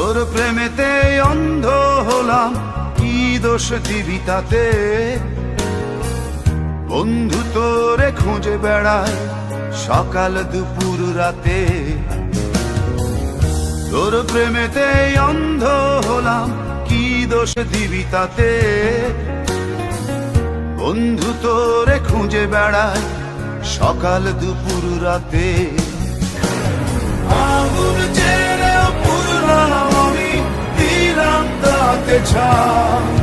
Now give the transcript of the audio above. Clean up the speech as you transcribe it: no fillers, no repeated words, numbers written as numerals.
তোর প্রেমেতে অন্ধ হলাম, কি দোষ দিবি তাতে? বন্ধু তোরে খুঁজে বেড়ায় সকাল দুপুর রাতে। তোর প্রেমেতে অন্ধ হলাম, কি দোষ দিবি তাতে? বন্ধু তোরে খুঁজে বেড়ায় সকাল দুপুর রাতে। আগুন ছেড়েও পুরলাম আমি, দিলাম তাতে ছাই।